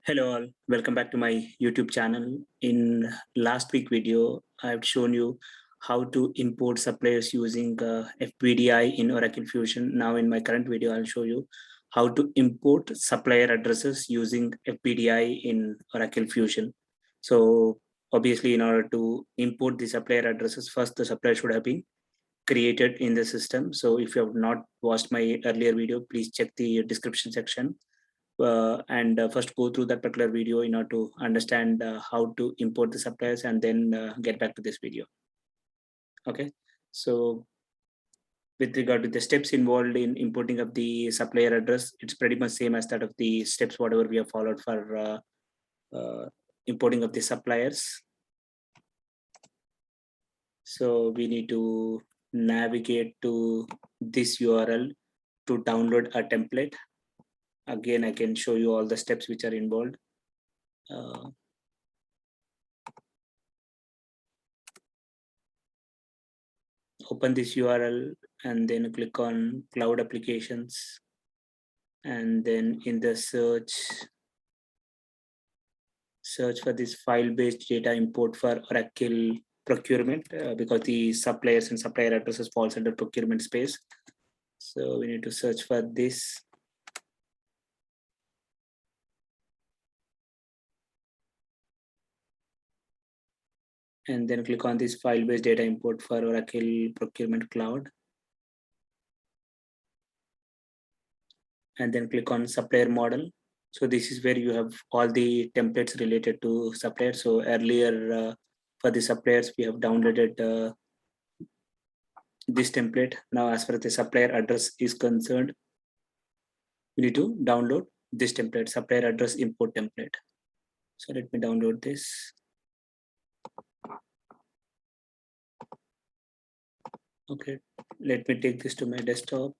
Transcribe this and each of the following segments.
Hello all, welcome back to my YouTube channel. In last week video, I've shown you how to import suppliers using FPDI in Oracle Fusion. Now in my current video, I'll show you how to import supplier addresses using FPDI in Oracle Fusion. So obviously in order to import the supplier addresses, first the supplier should have been created in the system. So if you have not watched my earlier video, please check the description section and first go through that particular video in order to understand how to import the suppliers and then get back to this video. Okay, so with regard to the steps involved in importing of the supplier address, it's pretty much same as that of the steps whatever we have followed for importing of the suppliers. So we need to navigate to this URL to download a template. Again, I can show you all the steps which are involved. Open this URL and then click on cloud applications, and then in the search for this file-based data import for Oracle procurement because the suppliers and supplier addresses falls under procurement space. So we need to search for this. And then click on this file-based data import for Oracle Procurement Cloud. And then click on supplier model. So this is where you have all the templates related to suppliers. So earlier for the suppliers, we have downloaded this template. Now, as far as the supplier address is concerned, we need to download this template, supplier address import template. So let me download this. Okay, let me take this to my desktop.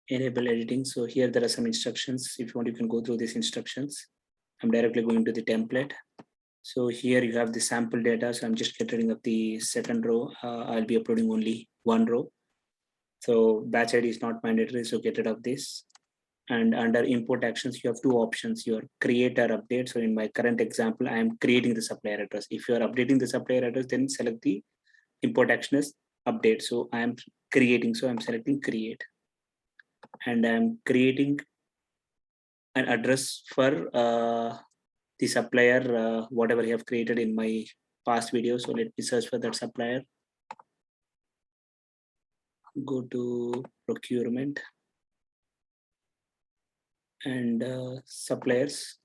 Enable editing. So here there are some instructions. If you want, you can go through these instructions. I'm directly going to the template. So here you have the sample data. So I'm just getting up the second row. I'll be uploading only one row. So batch ID is not mandatory. So get rid of this. And under import actions, you have two options, your create or update. So in my current example, I am creating the supplier address. If you are updating the supplier address, then select the import action as update. So I am creating, so I'm selecting create. And I'm creating an address for the supplier, whatever you have created in my past video. So let me search for that supplier. Go to procurement and suppliers.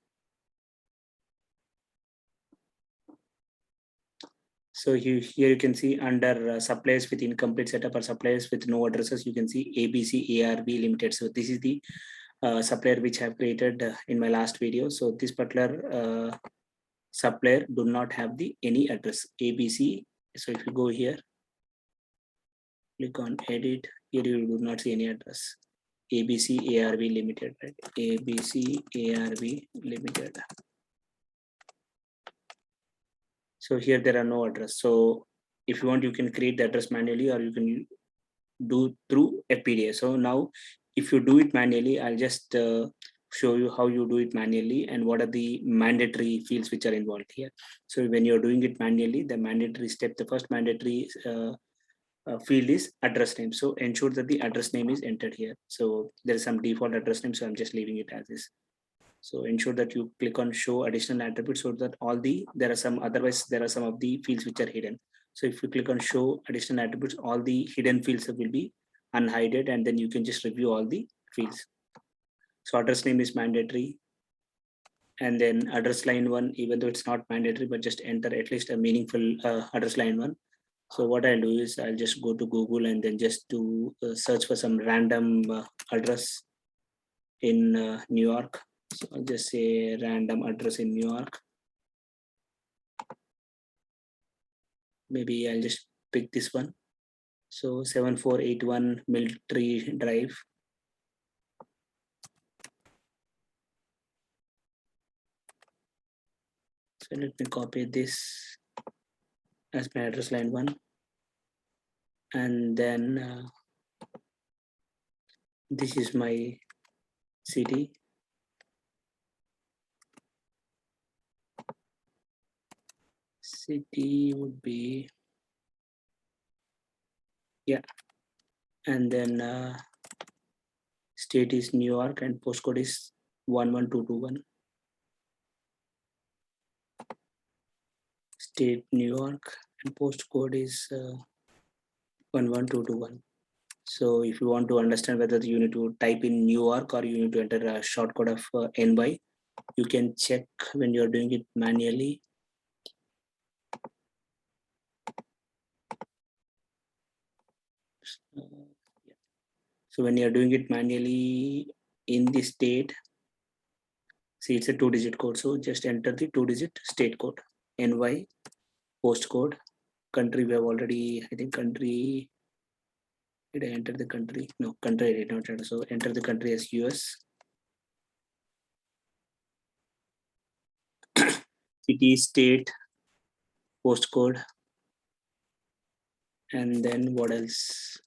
So here you can see under suppliers with incomplete setup or suppliers with no addresses, you can see ABC ARB Limited. So this is the supplier which I have created in my last video. So this particular supplier do not have the any address ABC. So if you go here, click on edit, here you do not see any address. ABC ARB Limited, right? ABC ARB Limited. So here there are no address. So if you want, you can create the address manually or you can do through FPDA. So now if you do it manually, I'll just show you how you do it manually and what are the mandatory fields which are involved here. So when you're doing it manually, the mandatory step, the first mandatory field is address name. So ensure that the address name is entered here. So there is some default address name, so I'm just leaving it as is. So ensure that you click on show additional attributes so that all the, there are some, otherwise there are some of the fields which are hidden. So if you click on show additional attributes, all the hidden fields will be unhided and then you can just review all the fields. So address name is mandatory. And then address line one, even though it's not mandatory, but just enter at least a meaningful address line one. So what I'll do is I'll just go to Google and then just do search for some random address in New York. So I'll just say random address in New York. Maybe I'll just pick this one. So 7481 Military Drive. So let me copy this as my address line 1, and then this is my city. City would be, yeah, and then state is New York and postcode is 11221. State New York and postcode is 11221. So if you want to understand whether you need to type in New York or you need to enter a shortcode of NY, you can check when you're doing it manually. So when you're doing it manually in the state, see it's a 2-digit code. So just enter the 2-digit state code, NY, postcode, country. We have already, I think country, did I enter the country? No, country I did not enter. So enter the country as US. City, state, postcode, and then what else?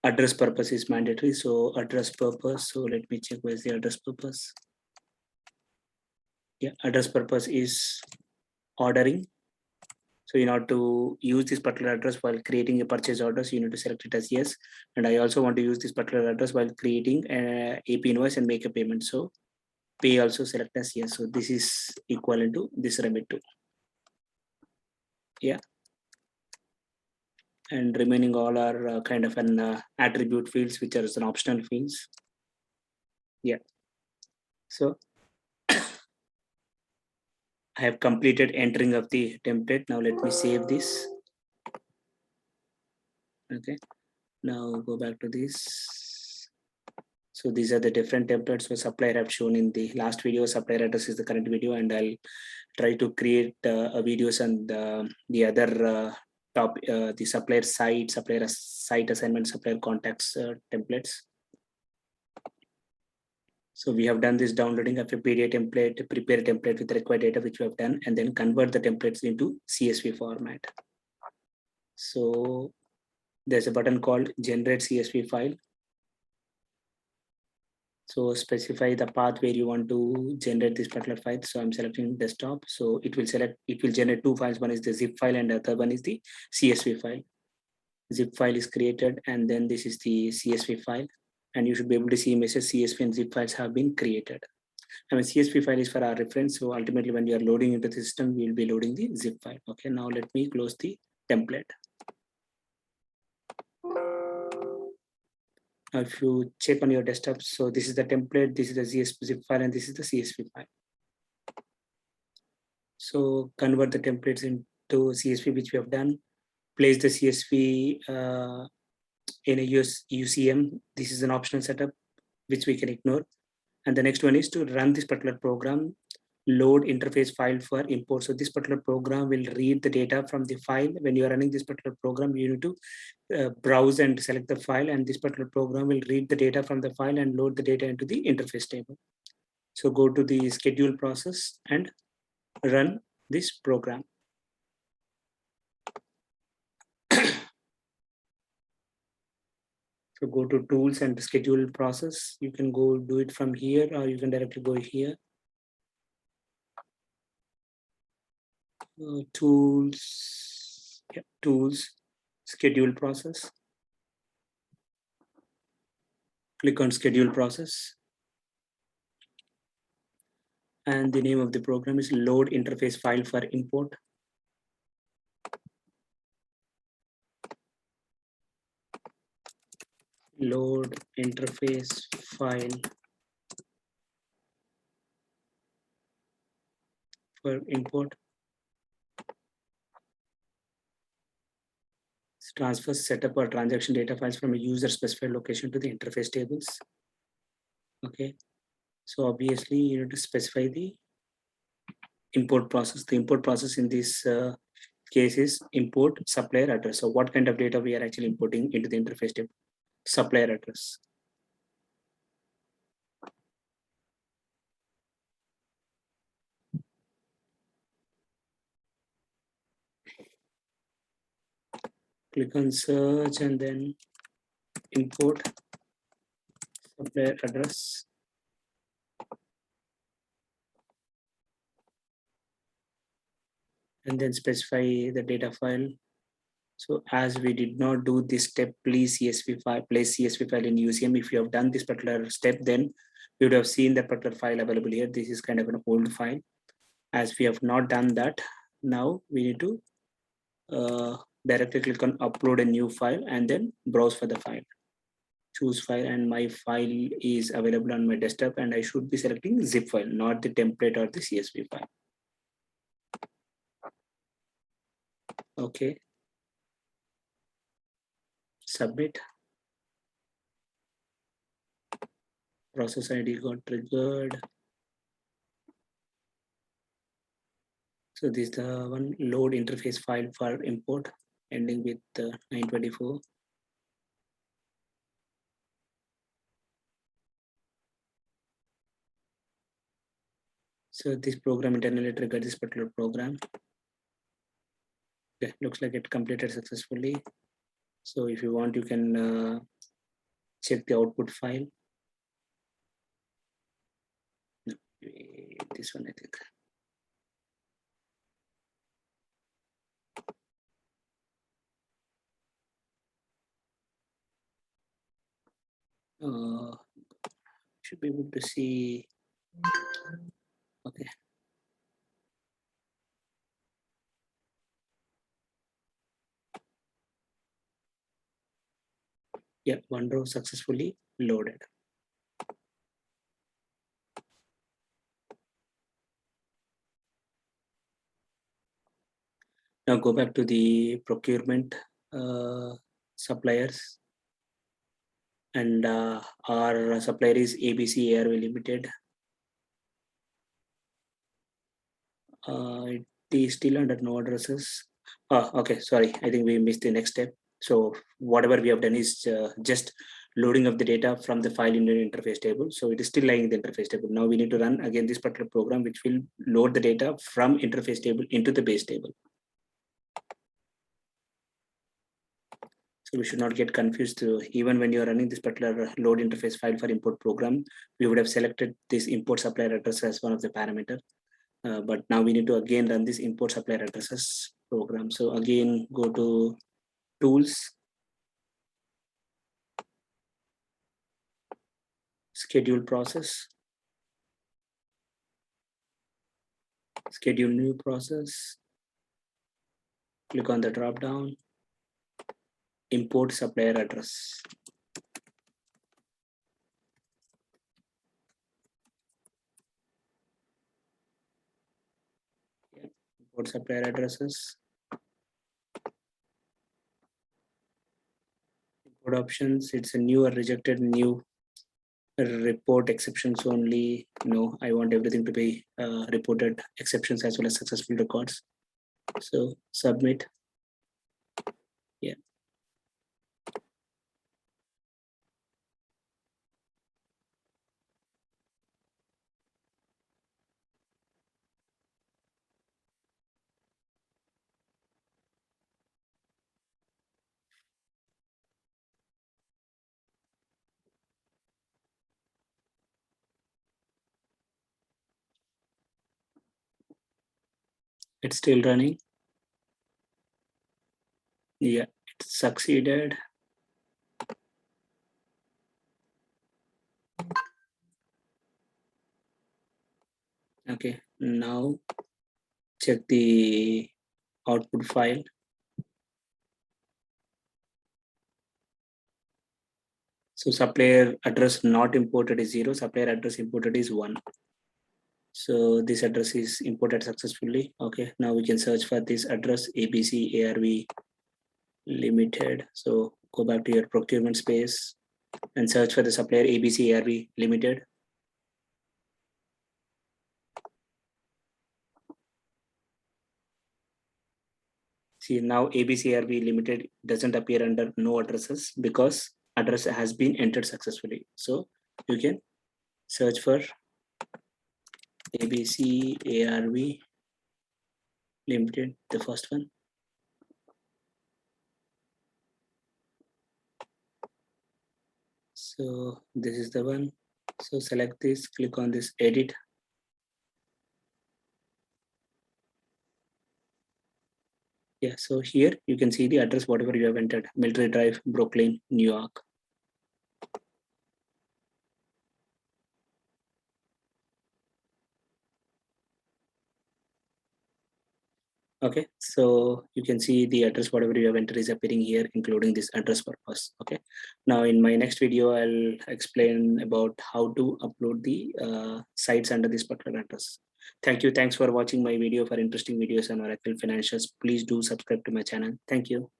Address purpose is mandatory. So address purpose. So let me check where's the address purpose. Yeah, address purpose is ordering. So in order to use this particular address while creating a purchase orders, you need to select it as yes. And I also want to use this particular address while creating a AP invoice and make a payment. So pay also select as yes. So this is equivalent to this remit too. Yeah. And remaining all are kind of an attribute fields, which are an optional fields. Yeah. So I have completed entering of the template. Now let me save this. Okay. Now go back to this. So these are the different templates for supplier I've shown in the last video. Supplier address is the current video, and I'll try to create videos and the other the supplier site assignment, supplier contacts templates. So we have done this downloading of a PDF template, prepare a template with the required data, which we have done, and then convert the templates into CSV format. So there's a button called generate CSV file. So specify the path where you want to generate this particular file. So I'm selecting desktop. So it will generate two files. One is the zip file and the other one is the CSV file. Zip file is created, and then this is the CSV file. And you should be able to see message CSV and zip files have been created. I mean, CSV file is for our reference. So ultimately when you are loading into the system, we will be loading the zip file. Okay, now let me close the template. Now if you check on your desktop, so this is the template, this is the zip file, and this is the CSV file. So convert the templates into CSV, which we have done. Place the CSV in a UCM. This is an optional setup, which we can ignore. And the next one is to run this particular program, load interface file for import. So this particular program will read the data from the file. When you are running this particular program, you need to browse and select the file, and this particular program will read the data from the file and load the data into the interface table. So go to the schedule process and run this program. So go to tools and schedule process. You can go do it from here, or you can directly go here. Tools, yeah, tools, schedule process. Click on schedule process. And the name of the program is load interface file for import. Load interface file for import. Transfer setup or transaction data files from a user specified location to the interface tables. Okay. So obviously you need to specify the import process. The import process in this case is import supplier address. So what kind of data we are actually importing into the interface table? Supplier address. click on search and then import supplier address. And then specify the data file. So as we did not do this step, please CSV file, place CSV file in UCM. If you have done this particular step, then you would have seen that particular file available here. This is kind of an old file. As we have not done that, now we need to directly click on upload a new file and then browse for the file. Choose file, and my file is available on my desktop, and I should be selecting zip file, not the template or the CSV file. Okay. Submit. Process ID got triggered. So this is the one load interface file for import ending with 924. So this program internally triggered this particular program. Okay, looks like it completed successfully. So if you want, you can check the output file. No, this one I think. Should be able to see. Okay. Yeah, one row successfully loaded. Now go back to the procurement suppliers, and our supplier is ABC ARV Limited. It is still under no addresses. Okay, sorry, I think we missed the next step. So whatever we have done is just loading of the data from the file in the interface table. So it is still lying in the interface table. Now we need to run again this particular program, which will load the data from interface table into the base table. So we should not get confused. Even when you are running this particular load interface file for import program, we would have selected this import supplier address as one of the parameter. But now we need to again run this import supplier addresses program. So again, go to tools, schedule process, schedule new process, click on the drop down, import supplier address. Yeah, import supplier addresses. Import options, it's a new or rejected new report exceptions only. No, I want everything to be reported exceptions as well as successful records. So submit. Yeah. It's still running. Yeah, it succeeded. Okay, now check the output file. So supplier address not imported is 0, supplier address imported is 1. So this address is imported successfully. Okay, now we can search for this address, ABC ARV Limited. So go back to your procurement space and search for the supplier ABC ARV Limited. See, now ABC ARV Limited doesn't appear under no addresses because address has been entered successfully. So you can search for ABC ARV Limited, the first one. So this is the one. So select this, click on this edit. Yeah, so here you can see the address, whatever you have entered, Military Drive, Brooklyn, New York. Okay, so you can see the address, whatever you have entered is appearing here, including this address purpose. Okay, now in my next video, I'll explain about how to upload the sites under this particular address. Thank you. Thanks for watching my video. For interesting videos on Oracle Financials, please do subscribe to my channel. Thank you.